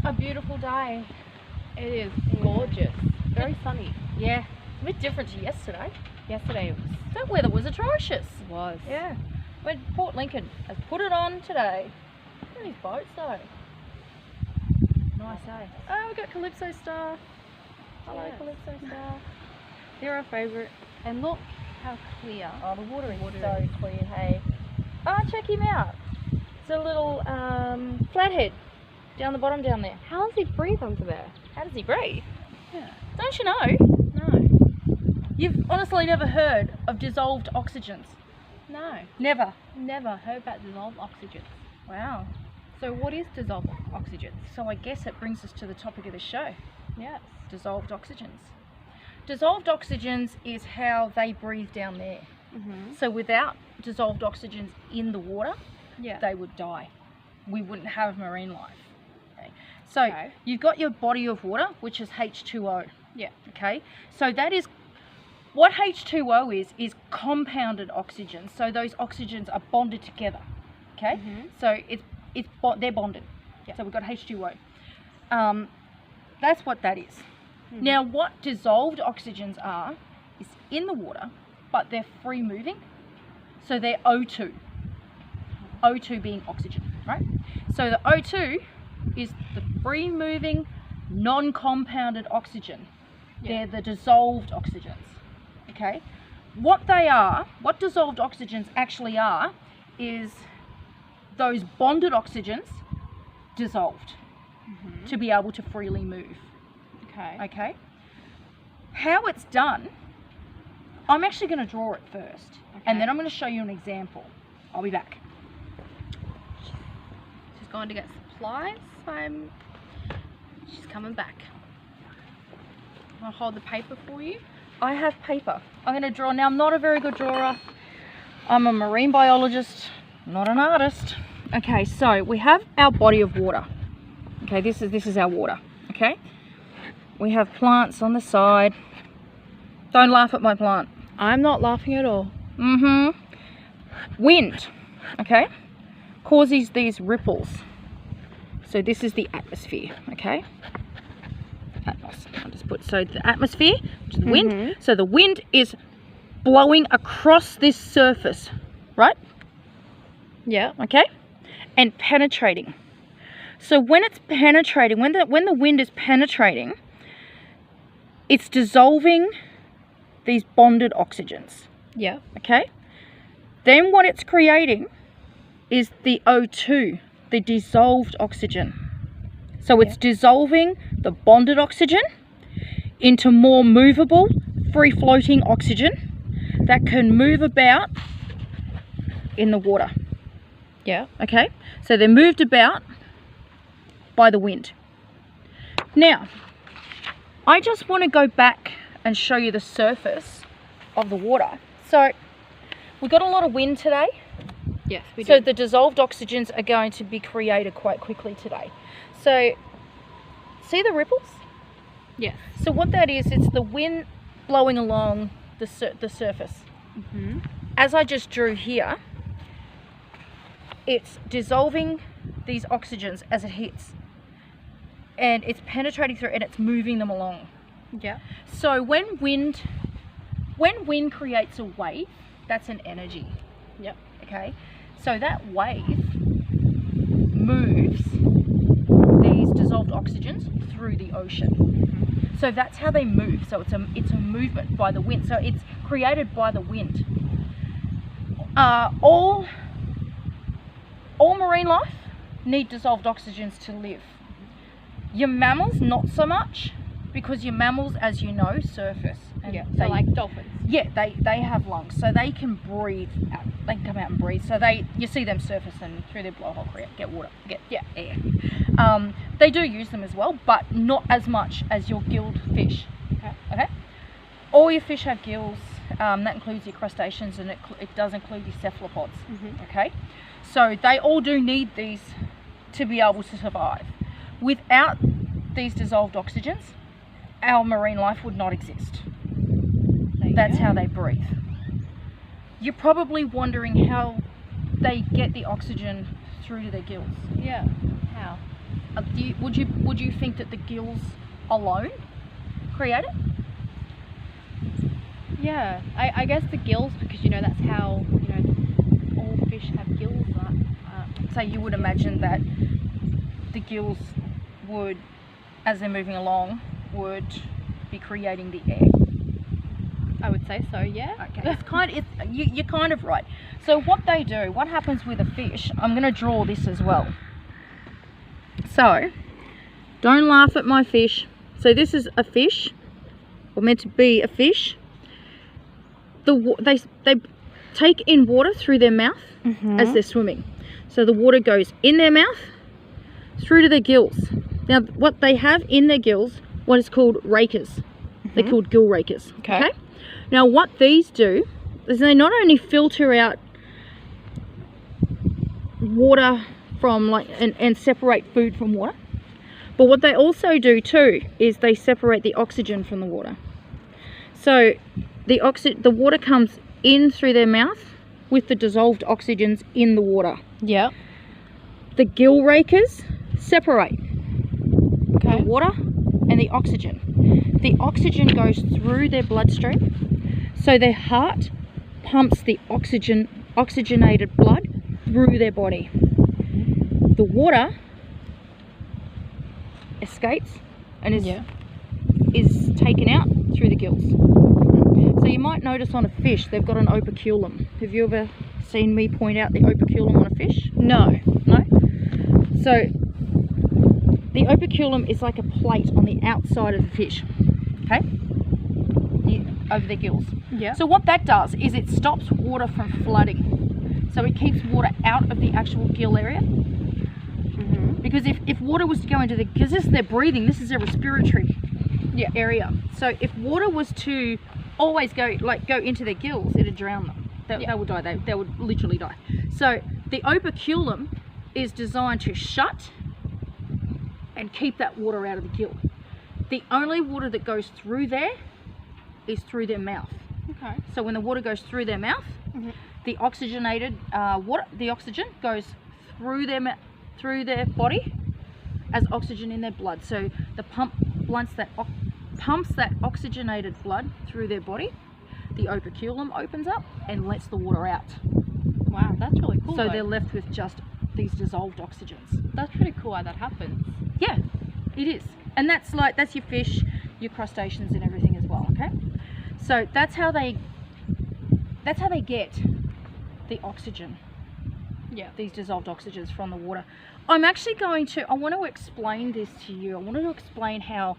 a beautiful day. It is gorgeous. Very sunny. Yeah, it's a bit different to yesterday. Yesterday it was. That weather was atrocious. It was. Yeah. When Port Lincoln has put it on today. Look at these boats though. Nice day. Oh, we got Calypso Star. Hello, Yes. Calypso Star. They're our favourite. And look how clear. Oh, the water is Water so is. clear, hey. Oh, check him out. It's a little flathead down the bottom down there. How does he breathe under there? How does he breathe? Yeah. Don't you know? No. You've honestly never heard of dissolved oxygens? No. Never. Never heard about dissolved oxygen. Wow. So what is dissolved oxygen? So I guess it brings us to the topic of the show. Yes. Dissolved oxygens. Dissolved oxygens is how they breathe down there. Mhm. So without dissolved oxygens in the water, Yeah. they would die. We wouldn't have marine life. Okay. So Okay. you've got your body of water, which is H2O. Yeah. Okay. So that is what H2O is compounded oxygen. So those oxygens are bonded together. Okay. Mhm. So they're bonded. Yeah. So we've got H2O. That's what that is. Mhm. Now, what dissolved oxygens are is in the water, but they're free moving. So they're O2. O2 being oxygen, right? So the O2 is the free moving, non-compounded oxygen. Yeah. They're the dissolved oxygens. Okay? What they are, what dissolved oxygens actually are, is those bonded oxygens dissolved Mhm. to be able to freely move. Okay. Okay? How it's done, I'm actually going to draw it first, and then I'm going to show you an example. I'll be back. She's going to get supplies. She's coming back. I'll hold the paper for you. I have paper. I'm going to draw. Now, I'm not a very good drawer. I'm a marine biologist, not an artist. Okay, so we have our body of water. Okay, this is our water. Okay? We have plants on the side. Don't laugh at my plant. I'm not laughing at all. Wind, okay, causes these ripples. So this is the atmosphere, okay? I'll just put, so the atmosphere, which is the wind. Mhm. So the wind is blowing across this surface, right? Yeah. Okay? And penetrating. So when it's penetrating, when the wind is penetrating, it's dissolving these bonded oxygens. Yeah. Okay? Then what it's creating is the O2, the dissolved oxygen. So it's dissolving the bonded oxygen into more movable, free-floating oxygen that can move about in the water. Yeah. Okay? So they're moved about by the wind. Now, I just want to go back and show you the surface of the water. So we've got a lot of wind today. Yes, we So do. the dissolved oxygens are going to be created quite quickly today. So see the ripples? Yes. So what that is, it's the wind blowing along the surface. Mhm. As I just drew here, it's dissolving these oxygens as it hits. And it's penetrating through and it's moving them along. Yeah. So when wind creates a wave, that's an energy. Yep. Okay? So that wave moves these dissolved oxygens through the ocean. So that's how they move. So it's a movement by the wind. So it's created by the wind. All marine life need dissolved oxygens to live. Your mammals, not so much, because your mammals, as you know, surface. And Yeah. they, So like dolphins. yeah, they have lungs, so they can breathe out. They can come out and breathe. So you see them surface and through their blowhole get water, get air. They do use them as well, but not as much as your gilled fish. Okay. All your fish have gills. That includes your crustaceans, and it does include your cephalopods. Mhm. Okay. So they all do need these to be able to survive. Without these dissolved oxygens, our marine life would not exist. That's how they breathe. You're probably wondering how they get the oxygen through to their gills. Yeah. How? would you think that the gills alone create it? Yeah, I guess the gills, because that's how all fish have gills. So you would imagine that the gills would, as they're moving along, would be creating the air. I would say so. Yeah. Okay. You're kind of right. So what they do, what happens with a fish? I'm going to draw this as well. So, don't laugh at my fish. So this is a fish, or meant to be a fish. They take in water through their mouth as they're swimming. So the water goes in their mouth, through to their gills. Now, what they have in their gills, what is called rakers. They're called gill rakers. Okay. Now, what these do is they not only filter out water from and separate food from water, but what they also do too is they separate the oxygen from the water. So the water comes in through their mouth with the dissolved oxygens in the water. Yeah. The gill rakers separate the water and the oxygen. The oxygen goes through their bloodstream, so their heart pumps the oxygenated blood through their body. The water escapes and is taken out through the gills. So you might notice on a fish they've got an operculum. Have you ever seen me point out the operculum on a fish? No. No? So the operculum is like a plate on the outside of the fish, okay? Over their gills. Yeah. So what that does is it stops water from flooding. So it keeps water out of the actual gill area. Because if water was to go into because this is their breathing, this is their respiratory area. So if water was to always go into their gills, it'd drown them. They would die. They would literally die. So the operculum is designed to shut and keep that water out of the gill. The only water that goes through there is through their mouth. Okay. So when the water goes through their mouth, the oxygenated the oxygen goes through their body as oxygen in their blood. So the pumps that oxygenated blood through their body. The operculum opens up and lets the water out. Wow, that's really cool. So they're left with just these dissolved oxygens. That's pretty cool how that happens. Yeah, it is. And that's your fish, your crustaceans and everything as well, okay? So that's how they get the oxygen. Yeah. These dissolved oxygens from the water. I want to explain this to you. I want to explain how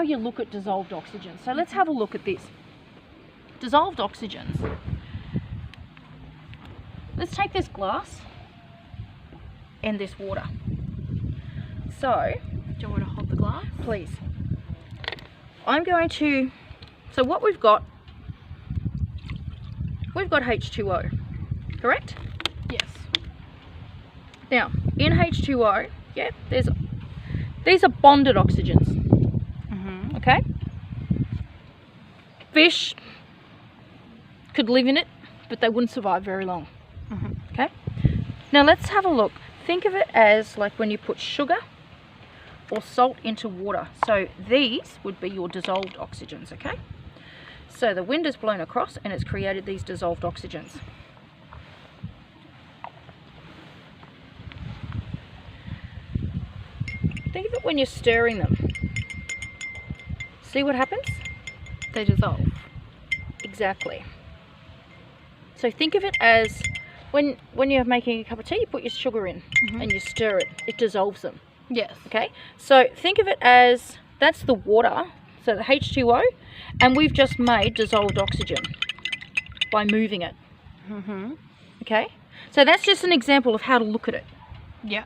you look at dissolved oxygen. So let's have a look at this. Dissolved oxygens. Let's take this glass and this water. So, do you want me to hold the glass? Please. So what we've got H2O, correct? Yes. Now, in H2O, these are bonded oxygens. Okay? Fish could live in it, but they wouldn't survive very long. Okay? Now let's have a look. Think of it as like when you put sugar or salt into water. So these would be your dissolved oxygens, okay? So the wind has blown across and it's created these dissolved oxygens. Think of it when you're stirring them. See what happens? They dissolve. Exactly. So think of it as when you're making a cup of tea, you put your sugar in and you stir it. It dissolves them. Yes. Okay? So think of it as that's the water, so the H2O, and we've just made dissolved oxygen by moving it. Okay? So that's just an example of how to look at it. Yeah.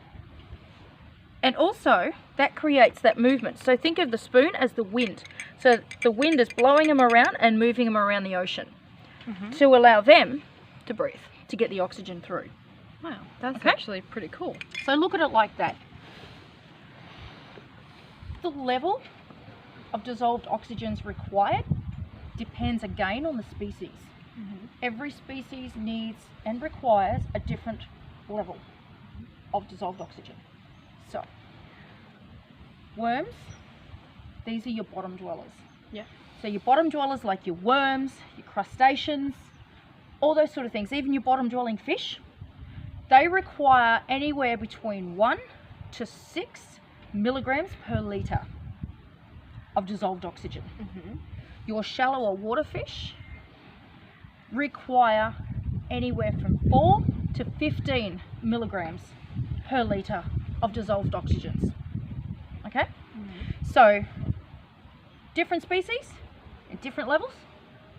And also, that creates that movement. So think of the spoon as the wind. So the wind is blowing them around and moving them around the ocean to allow them to breathe, to get the oxygen through. Wow, that's actually pretty cool. So look at it like that. The level of dissolved oxygens required depends again on the species. Every species needs and requires a different level of dissolved oxygen. So worms, these are your bottom dwellers. Yeah. So your bottom dwellers like your worms, your crustaceans, all those sort of things, even your bottom dwelling fish, they require anywhere between 1 to 6 milligrams per litre of dissolved oxygen. Your shallower water fish require anywhere from 4 to 15 milligrams per litre of dissolved oxygens. Okay? So different species at different levels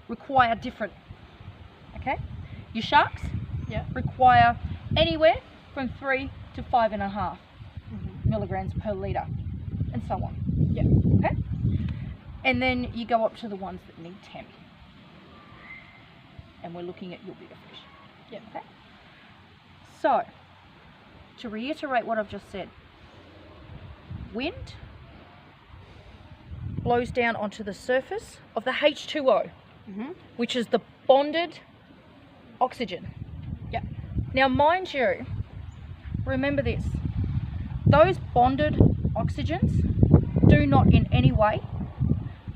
require different. Okay? Your sharks require anywhere from 3 to 5.5 milligrams per litre, and so on. Yeah. Okay? And then you go up to the ones that need 10. And we're looking at your bigger fish. Yeah. Okay? So, to reiterate what I've just said, wind blows down onto the surface of the H2O, which is the bonded oxygen. Yeah. Now, mind you, remember this, those bonded oxygens do not in any way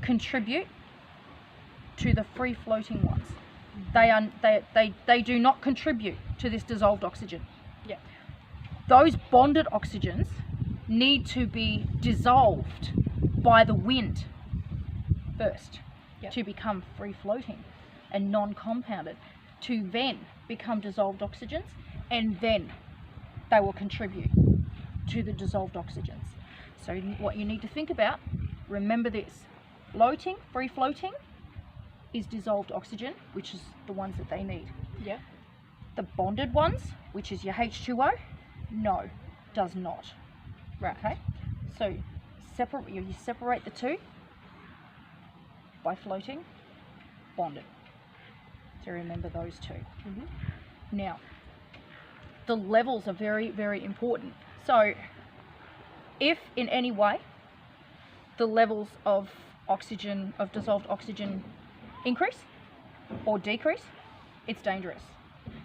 contribute to the free floating ones. They do not contribute to this dissolved oxygen. Yeah. Those bonded oxygens need to be dissolved by the wind first to become free floating and non-compounded, to then become dissolved oxygens, and then they will contribute to the dissolved oxygens. So what you need to think about, remember this, floating, free floating is dissolved oxygen, which is the ones that they need. Yeah. The bonded ones, which is your H2O, no, does not. Right. Okay? So you separate the two by floating, bonded. So remember those two. Now, the levels are very, very important. So if in any way the levels of oxygen, of dissolved oxygen, increase or decrease, it's dangerous.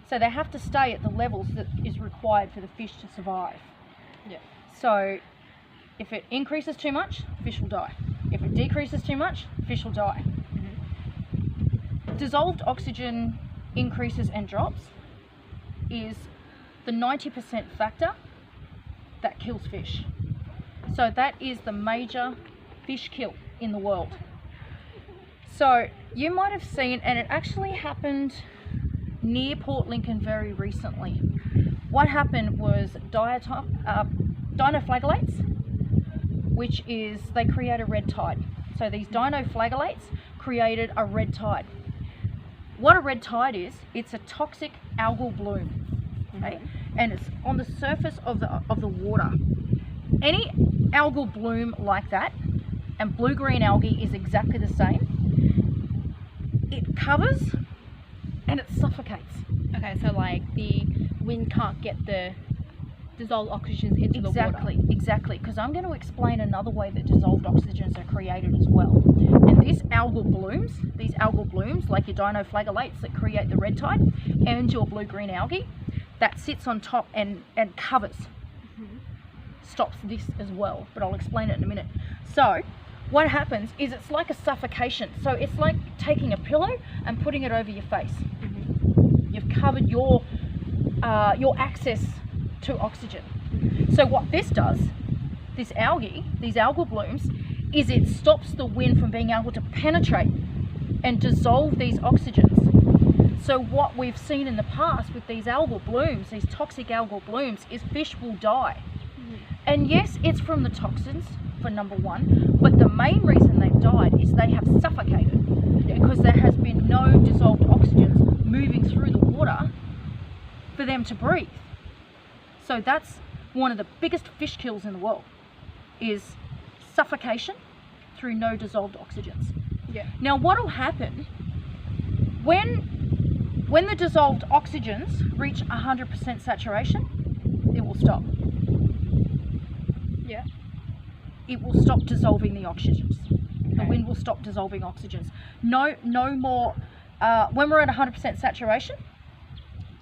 So they have to stay at the levels that is required for the fish to survive. Yeah. So if it increases too much, fish will die. If it decreases too much, fish will die. Dissolved oxygen increases and drops is the 90% factor that kills fish. So that is the major fish kill in the world. So you might have seen, and it actually happened near Port Lincoln very recently. What happened was dinoflagellates, which is, they create a red tide. So these dinoflagellates created a red tide. What a red tide is, it's a toxic algal bloom, okay? And it's on the surface of the water. Any algal bloom like that, and blue-green algae is exactly the same, it covers and it suffocates. Okay, so like the wind can't get the dissolved oxygens into the water. Exactly, because I'm going to explain another way that dissolved oxygens are created as well. And these algal blooms, like your dinoflagellates that create the red tide, and your blue-green algae, that sits on top and covers, stops this as well, but I'll explain it in a minute. So what happens is it's like a suffocation. So it's like taking a pillow and putting it over your face. You've covered your access to oxygen. So what this does, these algal blooms, is it stops the wind from being able to penetrate and dissolve these oxygens. So what we've seen in the past with these algal blooms, these toxic algal blooms, is fish will die. And yes, it's from the toxins, for number one, but the main reason they've died is they have suffocated because there has been no dissolved oxygens moving through the water for them to breathe. So that's one of the biggest fish kills in the world, is suffocation through no dissolved oxygens. Yeah. Now what will happen when the dissolved oxygens reach 100% saturation, it will stop. Yeah. It will stop dissolving the oxygens. The wind will stop dissolving oxygens. No more, when we're at 100% saturation,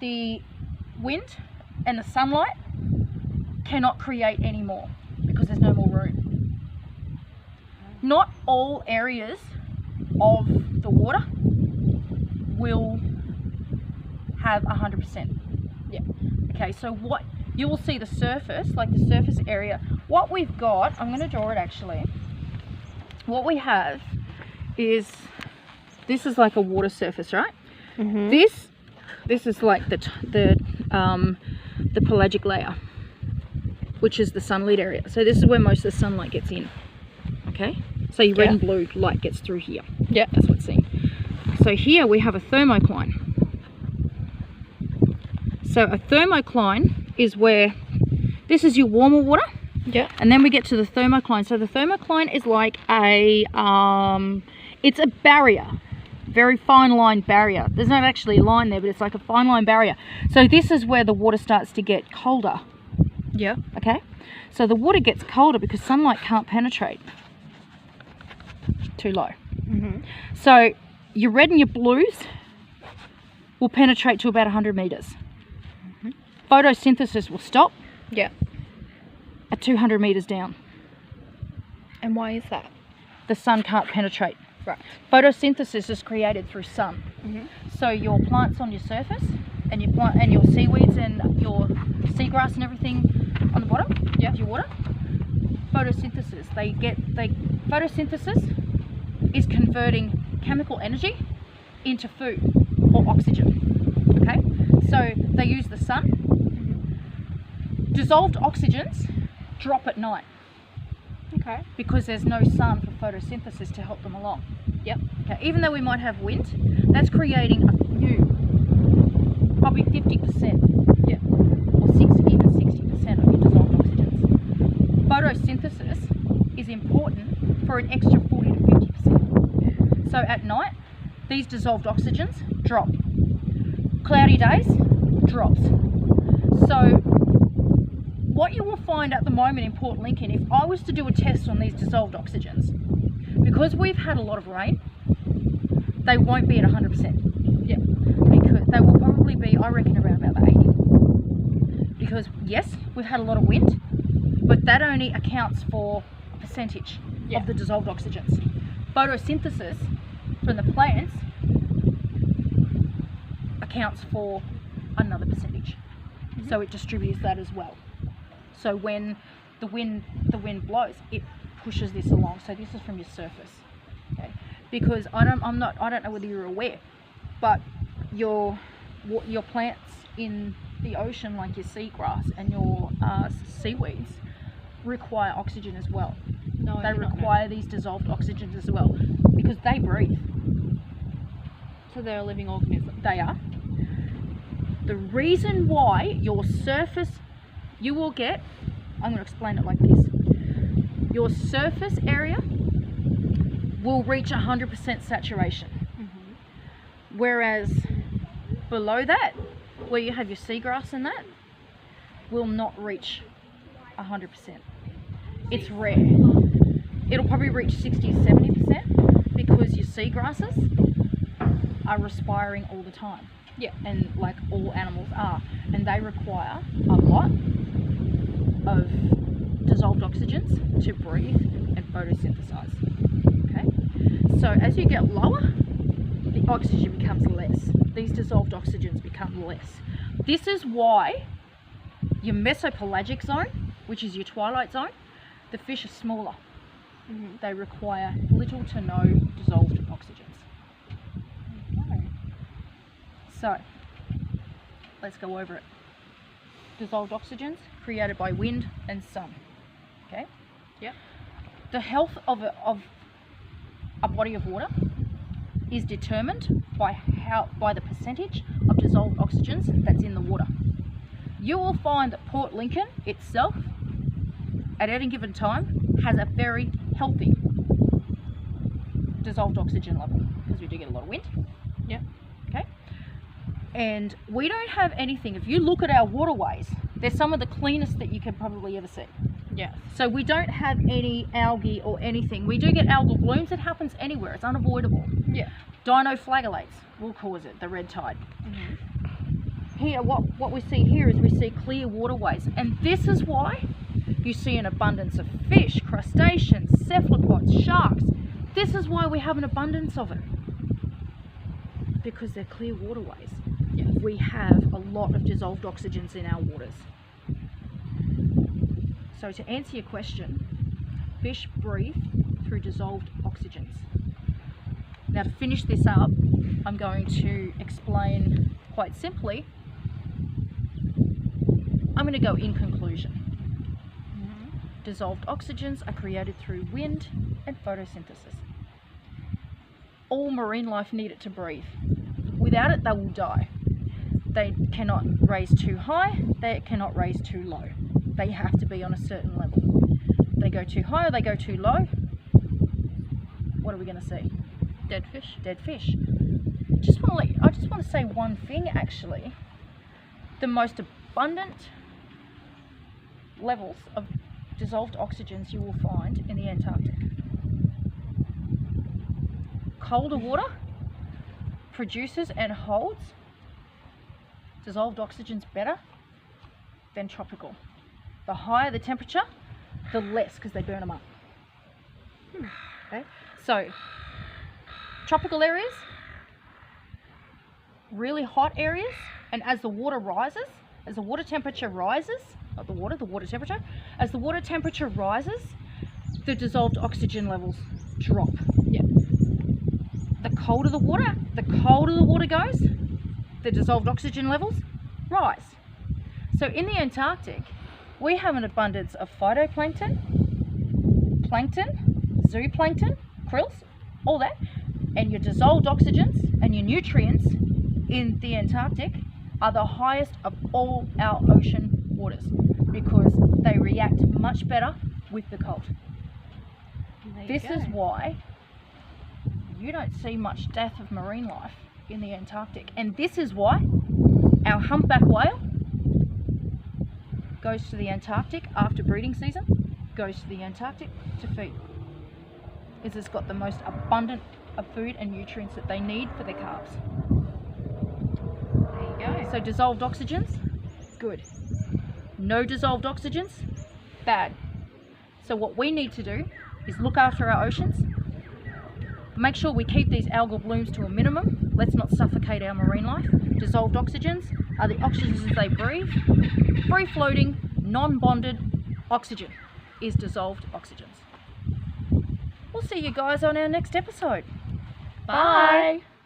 the wind and the sunlight cannot create any more because there's no more room. not all areas of the water will have 100%. Yeah. Okay, so what you will see the surface, like the surface area. What we've got, I'm going to draw it actually. What we have is, this is like a water surface, right? Mm-hmm. This is like the pelagic layer, which is the sunlit area. So this is where most of the sunlight gets in. Okay, so your red and blue light gets through here. Yeah, that's what's seen. So here we have a thermocline. So a thermocline is where, this is your warmer water. Yeah. And then we get to the thermocline. So the thermocline is like a, it's a barrier, very fine line barrier. There's not actually a line there, but it's like a fine line barrier. So this is where the water starts to get colder. Yeah. Okay. So the water gets colder because sunlight can't penetrate. Too low. Mm-hmm. So your red and your blues will penetrate to about 100 meters. Mm-hmm. Photosynthesis will stop. Yeah. At 200 meters down. And why is that? The sun can't penetrate. Right. Photosynthesis is created through sun. Mm-hmm. So your plants on your surface, and your plant and your seaweeds and your seagrass and everything on the bottom, yeah, of your water. Photosynthesis. Photosynthesis is converting chemical energy into food or oxygen. Okay. So they use the sun. Mm-hmm. Dissolved oxygens drop at night. Okay. Because there's no sun for photosynthesis to help them along. Yep. Okay. Even though we might have wind, that's creating a new, probably 50%. Yeah. Or even 60% of your dissolved oxygens. Photosynthesis is important for an extra 40 to 50%. So at night, these dissolved oxygens drop. Cloudy days, drops. So what you will find at the moment in Port Lincoln, if I was to do a test on these dissolved oxygens, because we've had a lot of rain, they won't be at 100%. Yeah. Because they will probably be, I reckon, around about the 80. Because yes, we've had a lot of wind, but that only accounts for a percentage of the dissolved oxygens. Photosynthesis from the plants accounts for another percentage. Mm-hmm. So it distributes that as well. So when the wind blows, it pushes this along. So this is from your surface, okay? Because I don't know whether you're aware, but your plants in the ocean, like your seagrass and your seaweeds, require oxygen as well. No, they require these dissolved oxygens as well because they breathe. So they're a living organism. They are. The reason why your surface, you will get, I'm going to explain it like this. Your surface area will reach 100% saturation. Mm-hmm. Whereas below that, where you have your seagrass and that, will not reach 100%. It's rare. It'll probably reach 60 to 70% because your seagrasses are respiring all the time. Yeah. And like all animals are. And they require a lot of dissolved oxygens to breathe and photosynthesize. Okay? So as you get lower, the oxygen becomes less. These dissolved oxygens become less. This is why your mesopelagic zone, which is your twilight zone, the fish are smaller. Mm-hmm. They require little to no dissolved oxygens. Okay. So, let's go over it. Dissolved oxygens created by wind and sun. Okay? Yep. The health of a body of water is determined by the percentage of dissolved oxygens that's in the water. You will find that Port Lincoln itself, at any given time, has a very healthy dissolved oxygen level because we do get a lot of wind. Yep. Okay. And we don't have anything. If you look at our waterways, they're some of the cleanest that you can probably ever see. Yeah. So we don't have any algae or anything. We do get algal blooms. It happens anywhere. It's unavoidable. Yeah. Dinoflagellates will cause it, the red tide. Mm-hmm. Here, what we see here is we see clear waterways. And this is why you see an abundance of fish, crustaceans, cephalopods, sharks. This is why we have an abundance of it. Because they're clear waterways. Yes. We have a lot of dissolved oxygens in our waters. So to answer your question, fish breathe through dissolved oxygens. Now to finish this up, I'm going to explain quite simply. I'm going to go in conclusion. Dissolved oxygens are created through wind and photosynthesis. All marine life need it to breathe. Without it, they will die. They cannot raise too high, they cannot raise too low. They have to be on a certain level. They go too high or they go too low, what are we going to see? Dead fish. Dead fish. I just want to say one thing actually. The most abundant levels of dissolved oxygens you will find in the Antarctic. Colder water produces and holds dissolved oxygens better than tropical. The higher the temperature, the less, because they burn them up. Okay? So, tropical areas, really hot areas, and as the water rises, as the water temperature rises, not the water, the water temperature, as the water temperature rises, the dissolved oxygen levels drop. Yeah. The colder the water goes, the dissolved oxygen levels rise. So in the Antarctic, we have an abundance of phytoplankton, plankton, zooplankton, krills, all that, and your dissolved oxygens and your nutrients in the Antarctic are the highest of all our ocean waters because they react much better with the cold. This is why you don't see much death of marine life in the Antarctic, and this is why our humpback whale goes to the Antarctic after breeding season, goes to the Antarctic to feed. It's got the most abundant of food and nutrients that they need for their calves. There you go. So dissolved oxygens, good. No dissolved oxygens, bad. So what we need to do is look after our oceans, make sure we keep these algal blooms to a minimum. Let's not suffocate our marine life. Dissolved oxygens are the oxygens they breathe. Free floating, non-bonded oxygen is dissolved oxygens. We'll see you guys on our next episode. Bye. Bye.